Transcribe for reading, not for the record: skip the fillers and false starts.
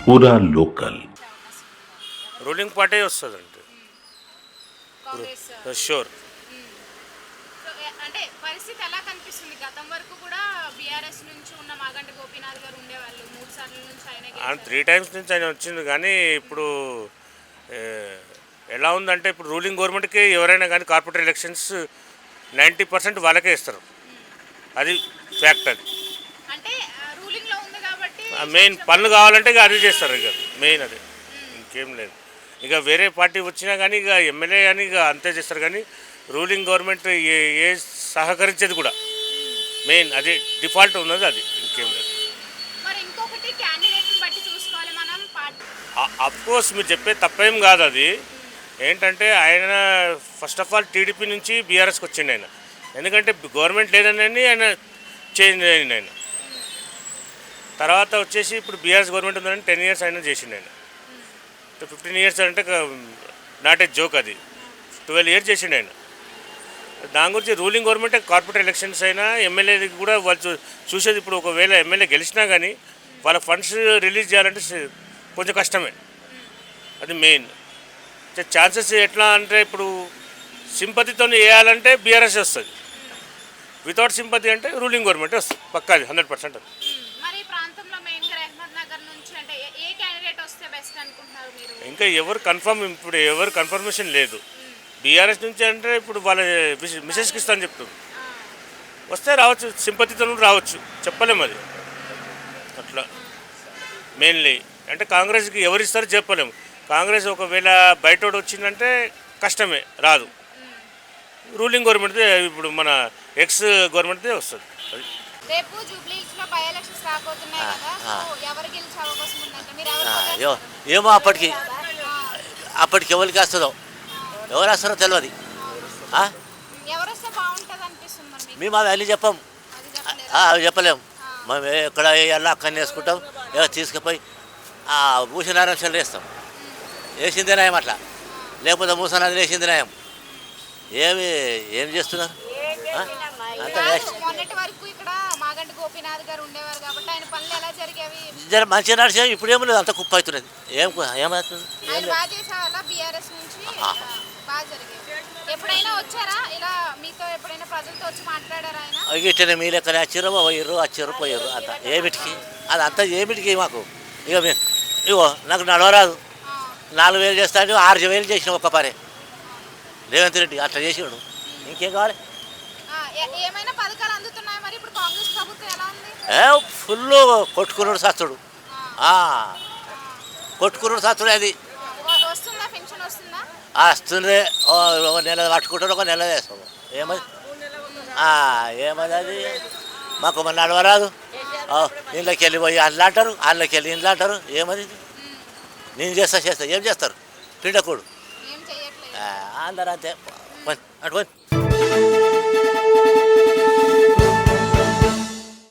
పూరా local ruling party వస్తుందండి sure. అంటే పరిస్థితి ఎలా కనిపిస్తుంది? గతం వరకు కూడా బీఆర్ఎస్ నుంచి ఉన్న మాగంటి గోపీనాథ్ గారు ఉండేవాళ్ళు, 3 సార్లు నుంచి ఆయన 3 టైమ్స్ నుంచి ఆయన వచ్చింది. కానీ ఇప్పుడు ఎలా ఉందంటే ఇప్పుడు రూలింగ్ గవర్నమెంట్కి ఎవరైనా కానీ కార్పొరేట్ ఎలక్షన్స్ 90% వాళ్ళకే ఇస్తారు. అది ఫ్యాక్ట్. అది అంటే రూలింగ్ లో ఉంది కాబట్టి మెయిన్ పనులు కావాలంటే ఇక అది చేస్తారు. ఇక మెయిన్ అది, ఇంకేం లేదు. ఇక వేరే పార్టీ వచ్చినా కానీ ఇక ఎమ్మెల్యే కానీ ఇక అంతే చేస్తారు. కానీ రూలింగ్ గవర్నమెంట్ ఏ సహకరించేది కూడా మెయిన్ అది డిఫాల్ట్ ఉన్నది. అది ఇంకేం లేదు. మరి ఇంకొకటి క్యాండిడేట్ని బట్టి చూసుకోవాలి మనం. అఫ్కోర్స్ మీరు చెప్పే తప్పేం కాదు. అది ఏంటంటే ఆయన ఫస్ట్ ఆఫ్ ఆల్ టీడీపీ నుంచి బీఆర్ఎస్కి వచ్చిండు ఆయన. ఎందుకంటే గవర్నమెంట్ లేదని ఆయన చేంజ్ అయింది. ఆయన తర్వాత వచ్చేసి ఇప్పుడు బీఆర్ఎస్ గవర్నమెంట్ ఉందని 10 years ఆయన చేసిండు. ఆయన 15 years అంటే నాట్ ఏ జోక్. అది 12 years చేసిండు ఆయన. దాని గురించి రూలింగ్ గవర్నమెంట్ కార్పొరేట్ ఎలక్షన్స్ అయినా ఎమ్మెల్యేకి కూడా వాళ్ళు చూసేది. ఇప్పుడు ఒకవేళ ఎమ్మెల్యే గెలిచినా కానీ వాళ్ళ ఫండ్స్ రిలీజ్ చేయాలంటే కొంచెం కష్టమే. అది మెయిన్ ఛాన్సెస్. ఎట్లా అంటే ఇప్పుడు సింపతితో వేయాలంటే బీఆర్ఎస్ వస్తుంది, వితౌట్ సింపతి అంటే రూలింగ్ గవర్నమెంట్ వస్తుంది పక్కాది 100%. మరి ప్రాంతంలో మెయిన్గా రెహమత్ నగర్ నుంచి అంటే ఏ క్యాండిడేట్ వస్తే బెస్ట్ అనుకుంటున్నారు మీరు? ఇంకా ఎవరు కన్ఫర్మ్, ఇప్పుడు ఎవరు కన్ఫర్మేషన్ లేదు. బీఆర్ఎస్ నుంచి అంటే ఇప్పుడు వాళ్ళ మిసెస్కి ఇస్తాను చెప్తుంది. వస్తే రావచ్చు, సింపతితో రావచ్చు, చెప్పలేము. అది అట్లా మెయిన్లీ అంటే కాంగ్రెస్కి ఎవరు ఇస్తారో చెప్పలేము. కాంగ్రెస్ ఒకవేళ బయటోడు వచ్చిందంటే కష్టమే, రాదు. రూలింగ్ గవర్నమెంట్దే ఇప్పుడు మన ఎక్స్ గవర్నమెంట్దే వస్తుంది. అది రేపు జూబ్లీహిల్స్లో బై ఎలక్షన్స్ రాబోతున్నాయి కదా, సో ఎవరు గెలిచే అవకాశం ఉందంటే మీరు ఎవరు? ఏమో అప్పటికి ఎవరికి వస్తుందో, ఎవరు వస్తారో తెలియదు. ఎవరు వస్తే బాగుంటుంది అనిపిస్తుంది మరి మీకు? మేము అవి అన్నీ చెప్పాం, అవి చెప్పలేము. మేము ఎక్కడ వేయాలో అక్కడనే వేసుకుంటాం. తీసుకుపోయి భూషణారం చెల్లు వేస్తాం. వేసిందే నయం అట్లా, లేకపోతే మూసనాది వేసింది నయం. ఏం చేస్తున్నారు? మొన్నటి వరకు ఇక్కడ మాగంటి గోపీనాథ్ గారు ఉండేవారు కాబట్టి ఆయన పనులు ఎలా జరిగేవి? మంచిగా నడిచేవి. ఇప్పుడు ఏమో లేదు, అంత కుప్ప అవుతున్నది. ఏమవుతుంది? ఆయన బాగా చేసేవాళ్ళ బీఆర్ఎస్ నుంచి బాగా జరిగేవి. ఎప్పుడైనా వచ్చారా ఇలా మీతో? ఎప్పుడైనా ప్రజలతో వచ్చి మాట్లాడారా ఆయన? ఇట్లనే మీ లెక్కన వచ్చారు పోయారు. అంత ఏమిటికి? అది అంతా ఏమిటికి మాకు? ఇగో నాకు నడవరాదు. 4,000 చేస్తాడు, 6,000 చేసిన ఒక్క పనే రేవంత్ రెడ్డి అట్లా చేసినాడు. ఇంకేం కావాలి? ఏమైనా పథకాలు అందుతున్నాయి మరి ఇప్పుడు కాంగ్రెస్ ప్రభుత్వం ఎలా ఉంది? ఫుల్ కొట్టుకున్నాడు సస్తుడు, కొట్టుకున్నాడు సస్తుడు. అది వస్తుందా? పెన్షన్ వస్తుందా? వస్తుంది. ఒక నెల పట్టుకుంటాడు, ఒక నెల వేస్తాము. ఏమది అది మాకు మన నడవరాదు. ఇంట్లోకి వెళ్ళిపోయి అందులో అంటారు, అందులోకి వెళ్ళి ఇంట్లో అంటారు. ఏమది? నేను చేస్తా ఏం చేస్తారు? పిండకూడు అందరూ అంతే. అటు